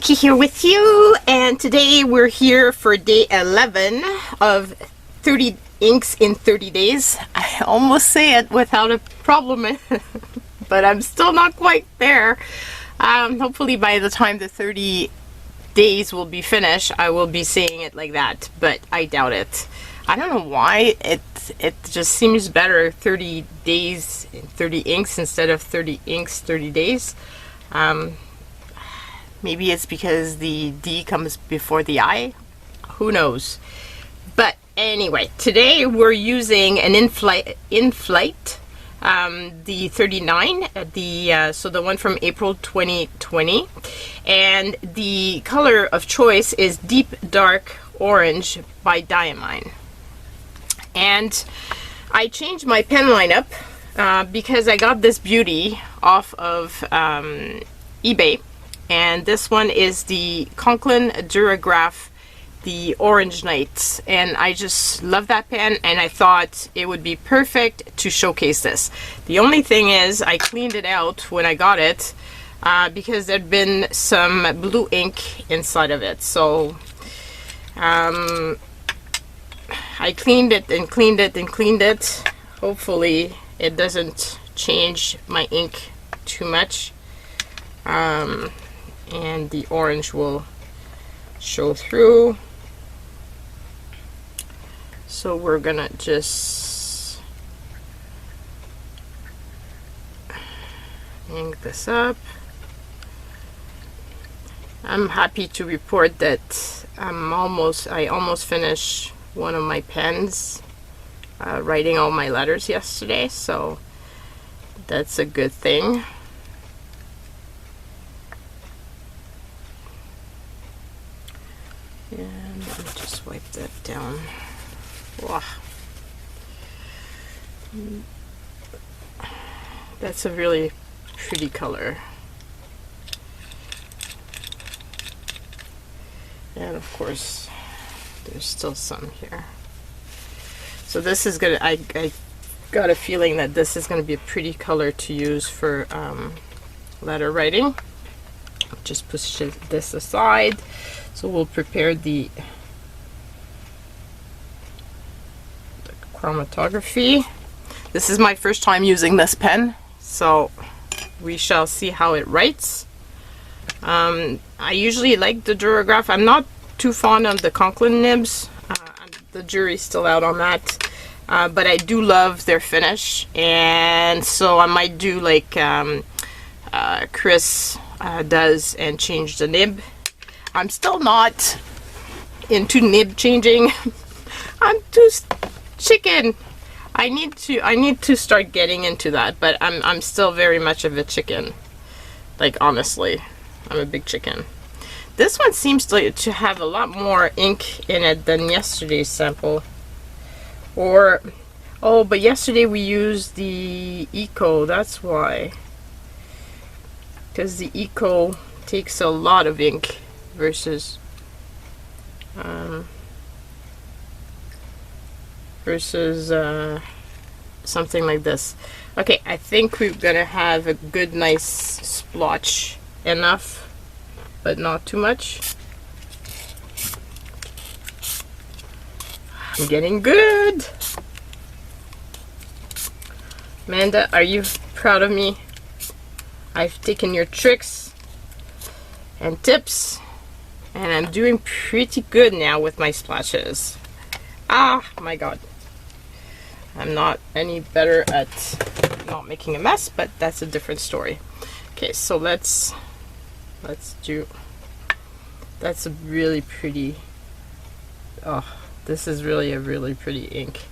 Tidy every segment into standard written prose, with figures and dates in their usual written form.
Vicky here with you, and today we're here for day 11 of 30 inks in 30 days. I almost say it without a problem, but I'm still not quite there. Hopefully by the time the 30 days will be finished, I will be saying it like that, but I doubt it. I don't know why, it just seems better 30 days, 30 inks instead of 30 inks, 30 days. Maybe it's because the D comes before the I. Who knows? But anyway, today we're using an inkflight, the 39, so the one from April 2020, and the color of choice is Deep Dark Orange by Diamine. And I changed my pen lineup because I got this beauty off of eBay. And this one is the Conklin Duragraph, the Orange Nights, and I just love that pen, and I thought it would be perfect to showcase this. The only thing is I cleaned it out when I got it because there'd been some blue ink inside of it, so I cleaned it and cleaned it and cleaned it. Hopefully it doesn't change my ink too much. And the orange will show through. So we're gonna just ink this up. I'm happy to report that I almost finished one of my pens, writing all my letters yesterday, so that's a good thing. And let me just wipe that down. Wow. That's a really pretty color. And of course, there's still some here. So this is gonna, I got a feeling that this is gonna be a pretty color to use for letter writing. Just push this aside. So we'll prepare the chromatography. This is my first time using this pen, so we shall see how it writes. I usually like the Duragraph. I'm not too fond of the Conklin nibs. The jury's still out on that. But I do love their finish, and so I might do like Chris does and change the nib. I'm still not into nib changing. I'm too chicken. I need to start getting into that, but I'm still very much of a chicken. Like, honestly, I'm a big chicken. This one seems to have a lot more ink in it than yesterday's sample. Or, oh, but yesterday we used the Eco, that's why. Because the Eco takes a lot of ink versus something like this. Okay, I think we're gonna have a good nice splotch, enough but not too much. I'm getting good. Amanda, are you proud of me? I've taken your tricks and tips, and I'm doing pretty good now with my splashes. Ah, my God. I'm not any better at not making a mess, but that's a different story. Okay, so let's do, that's a really pretty, oh, this is really a really pretty ink.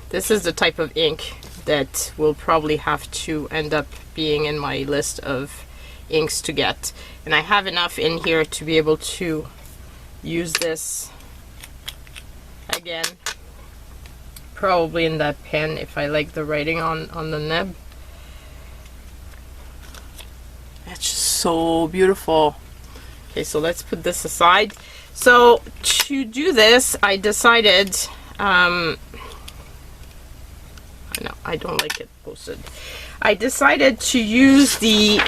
This is the type of ink that will probably have to end up being in my list of inks to get. And I have enough in here to be able to use this again, probably in that pen if I like the writing on the nib. That's just so beautiful. Okay, so let's put this aside. So to do this, I decided, I know I don't like it posted. I decided to use the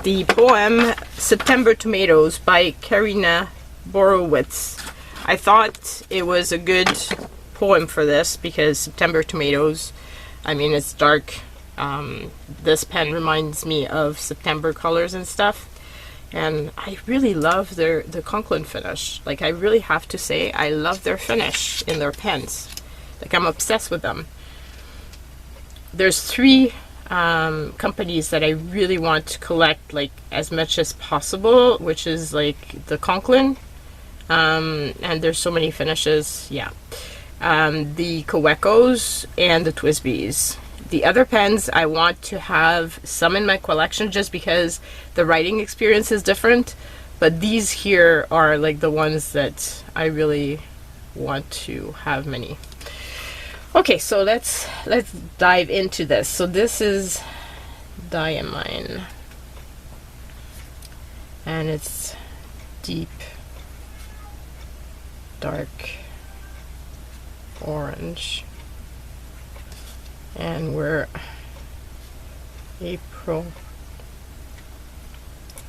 the poem September Tomatoes by Karina Borowitz. I thought it was a good poem for this because September Tomatoes, I mean, it's dark. This pen reminds me of September colors and stuff. And I really love the Conklin finish. Like, I really have to say, I love their finish in their pens. Like, I'm obsessed with them. There's 3 companies that I really want to collect, like, as much as possible, which is, like, the Conklin. And there's so many finishes, yeah. The Kawekos and the Twisbys. The other pens, I want to have some in my collection just because the writing experience is different. But these here are like the ones that I really want to have many. Okay, so let's dive into this. So this is Diamine. And it's deep dark orange. And we're April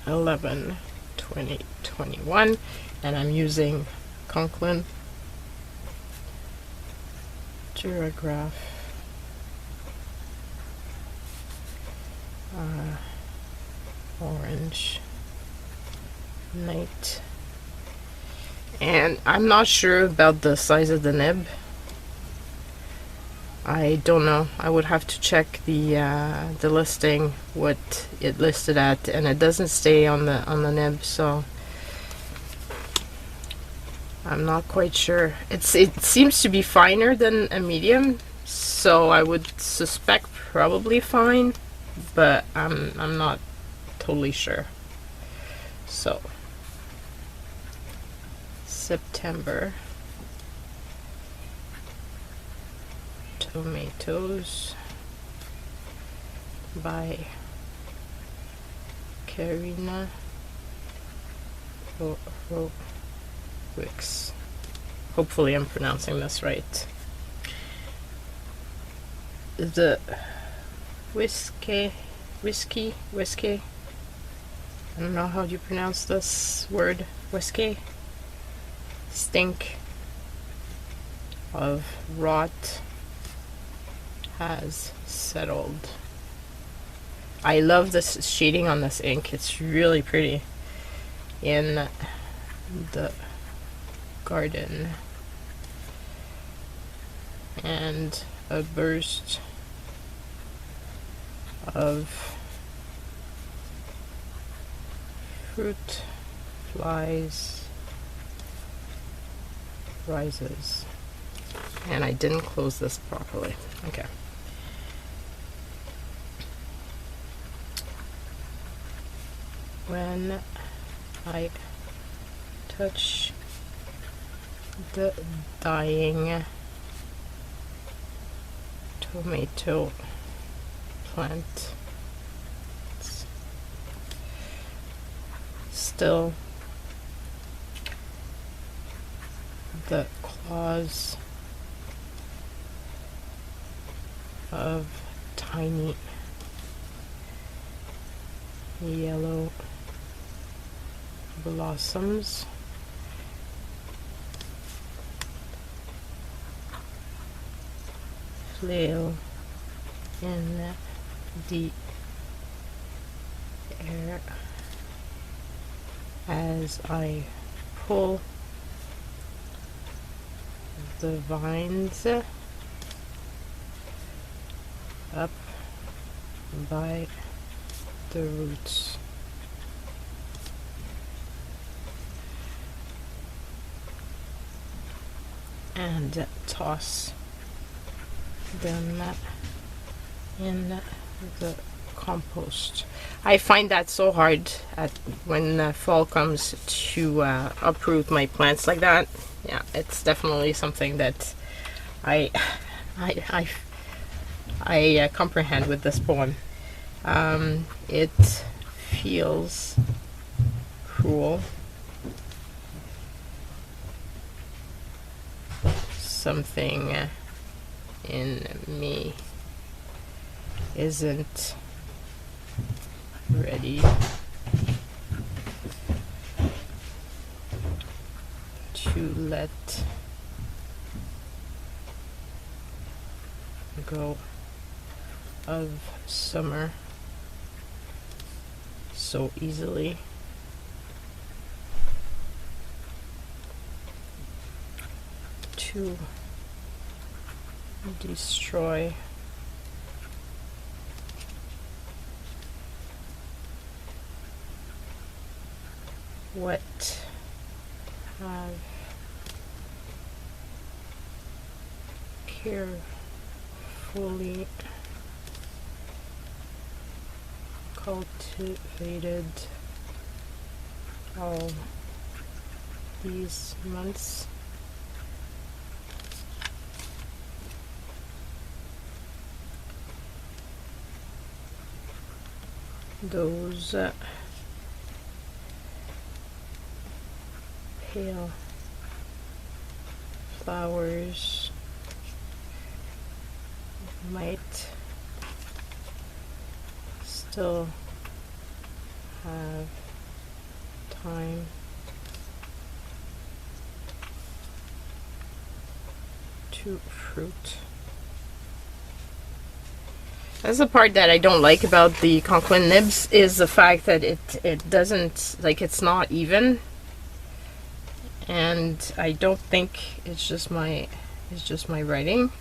11, 2021, and I'm using Conklin Duragraph Orange Night. And I'm not sure about the size of the nib. I don't know. I would have to check the listing, what it listed at, and it doesn't stay on the nib, so I'm not quite sure. It seems to be finer than a medium, so I would suspect probably fine, but I'm not totally sure. So September Tomatoes by Karina Borowitz. Hopefully I'm pronouncing this right. The whiskey, I don't know how you pronounce this word, whiskey. Stink of rot has settled. I love this shading on this ink. It's really pretty. In the garden. And a burst of fruit flies rises. And I didn't close this properly. Okay. When I touch the dying tomato plant, still the claws of tiny yellow blossoms flail in the air as I pull the vines up by the roots. And toss them in the compost. I find that so hard when fall comes to uproot my plants like that. Yeah, it's definitely something that I comprehend with this poem. It feels cruel. Something in me isn't ready to let go of summer so easily. To destroy what have carefully cultivated all these months. Those pale flowers might still have time to fruit. That's the part that I don't like about the Conklin nibs, is the fact that it doesn't, like, it's not even, and I don't think it's just my writing.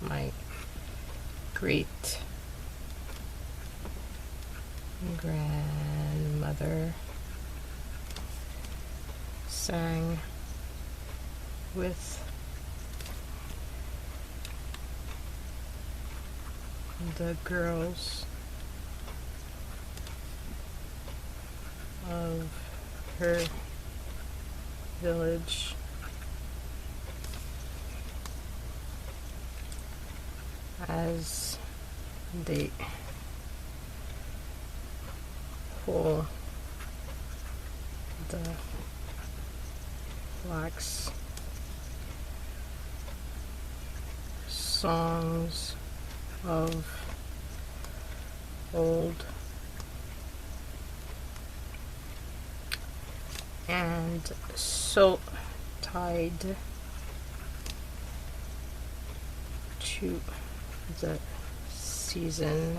My great grandmother sang with the girls of her village as they pull the flax songs of old and so tied to the season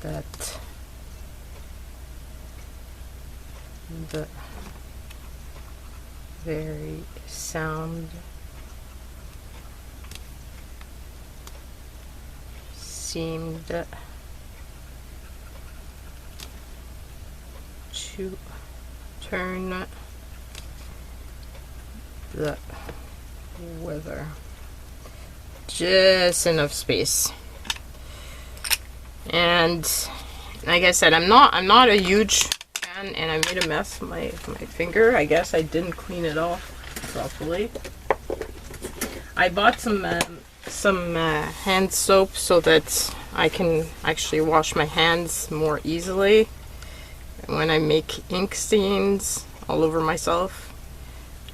that the very sound seemed to turn the weather. Just enough space. And like I said, I'm not a huge fan, and I made a mess of my finger. I guess I didn't clean it off properly. I bought some hand soap so that I can actually wash my hands more easily when I make ink stains all over myself.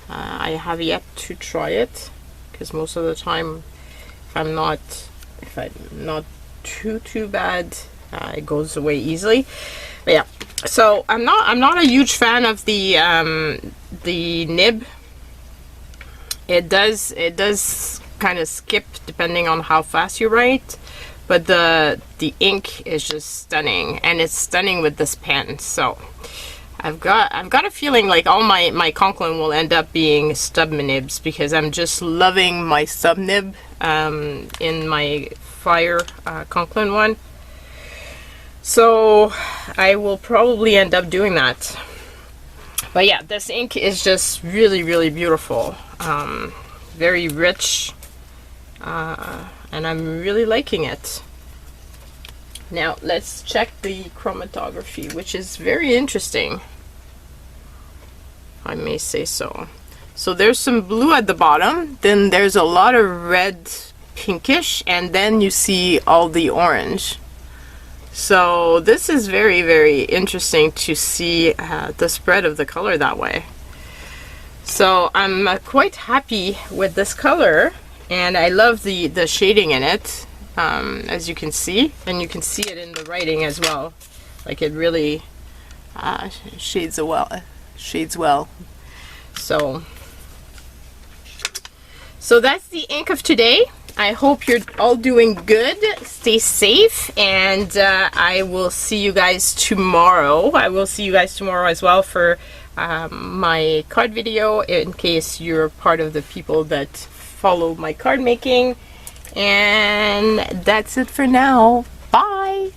I have yet to try it, because most of the time, if I'm not too bad, it goes away easily. But yeah, so I'm not a huge fan of the nib. It does kind of skip depending on how fast you write, but the ink is just stunning, and it's stunning with this pen. So I've got a feeling like all my Conklin will end up being stub nibs, because I'm just loving my stub nib in my Fire Conklin one. So I will probably end up doing that. But yeah, this ink is just really, really beautiful. Very rich, and I'm really liking it. Now let's check the chromatography, which is very interesting, if I may say so. So there's some blue at the bottom, then there's a lot of red, pinkish, and then you see all the orange. So this is very, very interesting to see the spread of the color that way. So I'm quite happy with this color, and I love the shading in it, as you can see, and you can see it in the writing as well. Like it really shades well. So that's the ink of today. I hope you're all doing good. Stay safe, and I will see you guys tomorrow. I will see you guys tomorrow as well for my card video, in case you're part of the people that follow my card making. And that's it for now. Bye!